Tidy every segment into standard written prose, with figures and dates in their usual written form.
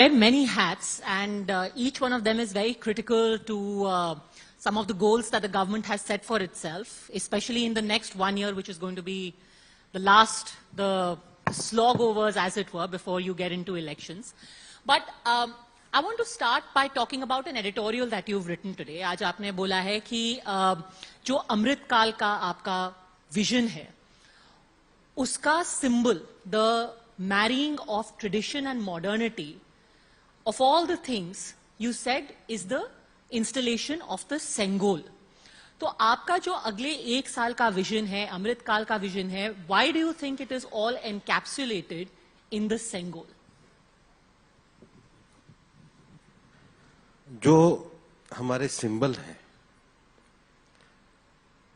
wear many hats, and each one of them is very critical to some of the goals that the government has set for itself, especially in the next 1 year, which is going to be the slog overs, as it were, before you get into elections. But I want to start by talking about an editorial that you've written today. आज आपने बोला है कि जो अमृत काल का आपका vision है, उसका symbol, the marrying of tradition and modernity, of all the things you said is the installation of the Sengol. तो आपका जो अगले 1 साल का विजन है, अमृत काल का विजन है, why do you think it is all encapsulated in the Sengol? जो हमारे सिंबल हैं,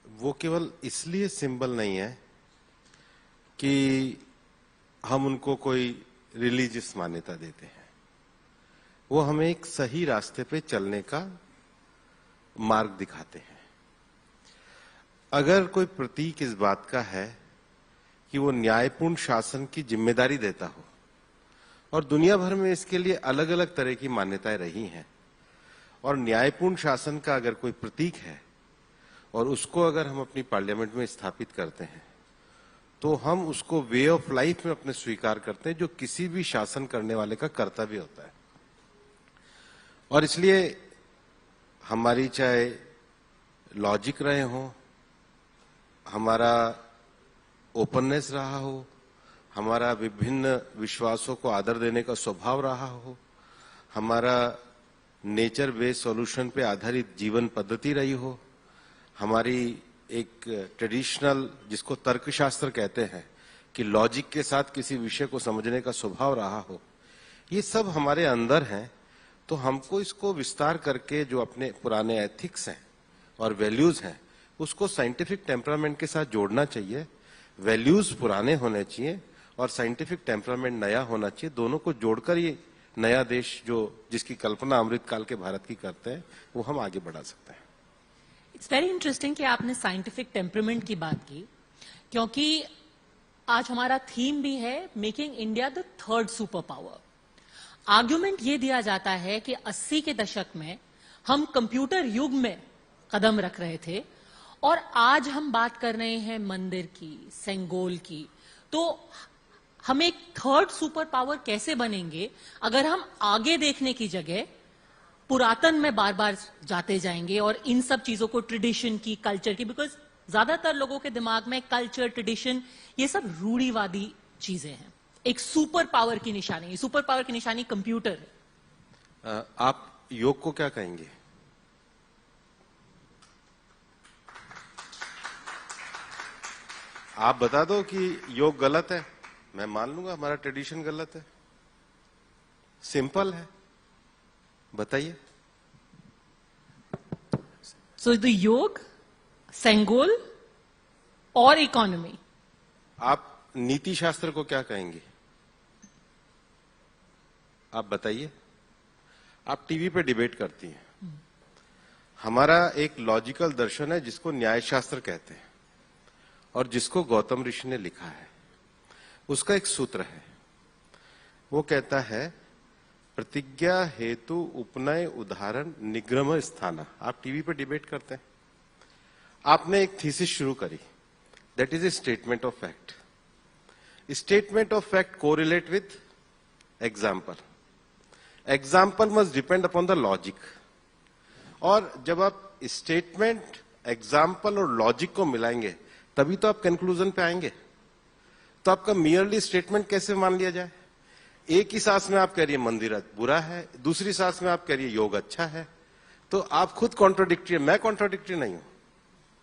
वो केवल इसलिए सिंबल नहीं है कि हम उनको कोई रिलीजियस मान्यता देते हैं, वो हमें एक सही रास्ते पे चलने का मार्ग दिखाते हैं। अगर कोई प्रतीक इस बात का है कि वो न्यायपूर्ण शासन की जिम्मेदारी देता हो, और दुनिया भर में इसके लिए अलग अलग तरह की मान्यताएं रही हैं, और न्यायपूर्ण शासन का अगर कोई प्रतीक है और उसको अगर हम अपनी पार्लियामेंट में स्थापित करते हैं, तो हम उसको वे ऑफ लाइफ में अपने स्वीकार करते हैं, जो किसी भी शासन करने वाले का कर्तव्य होता है। और इसलिए हमारी चाहे लॉजिक रहे हो, हमारा ओपननेस रहा हो, हमारा विभिन्न विश्वासों को आदर देने का स्वभाव रहा हो, हमारा नेचर बेस्ड सॉल्यूशन पे आधारित जीवन पद्धति रही हो, हमारी एक ट्रेडिशनल, जिसको तर्कशास्त्र कहते हैं, कि लॉजिक के साथ किसी विषय को समझने का स्वभाव रहा हो, ये सब हमारे अंदर हैं। तो हमको इसको विस्तार करके जो अपने पुराने एथिक्स हैं और वैल्यूज हैं, उसको साइंटिफिक टेम्परामेंट के साथ जोड़ना चाहिए। वैल्यूज पुराने होने चाहिए और साइंटिफिक टेम्परामेंट नया होना चाहिए। दोनों को जोड़कर ये नया देश जिसकी कल्पना अमृत काल के भारत की करते हैं, वो हम आगे बढ़ा सकते हैं। इट्स वेरी इंटरेस्टिंग कि आपने साइंटिफिक टेम्परामेंट की बात की, क्योंकि आज हमारा थीम भी है making India the third super power. Argument ये दिया जाता है कि 80 के दशक में हम कंप्यूटर युग में कदम रख रहे थे, और आज हम बात कर रहे हैं मंदिर की, सेंगोल की। तो हम एक थर्ड सुपर पावर कैसे बनेंगे अगर हम आगे देखने की जगह पुरातन में बार बार जाते जाएंगे और इन सब चीजों को, ट्रेडिशन की, कल्चर की, बिकॉज ज्यादातर लोगों के दिमाग में कल्चर, ट्रेडिशन, ये सब रूढ़िवादी चीजें हैं। एक सुपर पावर की निशानी, सुपर पावर की निशानी कंप्यूटर है। आप योग को क्या कहेंगे? आप बता दो कि योग गलत है, मैं मान लूंगा हमारा ट्रेडिशन गलत है। सिंपल है, बताइए। सो द योग, सेंगोल और इकोनॉमी। आप नीति शास्त्र को क्या कहेंगे? आप बताइए। आप टीवी पे डिबेट करती हैं। हमारा एक लॉजिकल दर्शन है जिसको न्याय शास्त्र कहते हैं, और जिसको गौतम ऋषि ने लिखा है। उसका एक सूत्र है, वो कहता है प्रतिज्ञा हेतु उपनय उदाहरण निग्रह स्थाना। आप टीवी पे डिबेट करते हैं, आपने एक थीसिस शुरू करी, that is a statement of fact. Statement of fact correlate with example. Example must depend upon the logic. और जब आप स्टेटमेंट, एग्जाम्पल और लॉजिक को मिलाएंगे, तभी तो आप कंक्लूजन पे आएंगे। तो आपका मियरली स्टेटमेंट कैसे मान लिया जाए? एक ही सांस में आप कह रही है मंदिर बुरा है, दूसरी सांस में आप कह रही है योग अच्छा है, तो आप खुद कॉन्ट्राडिक्टरी है। मैं कॉन्ट्राडिक्टरी नहीं हूं।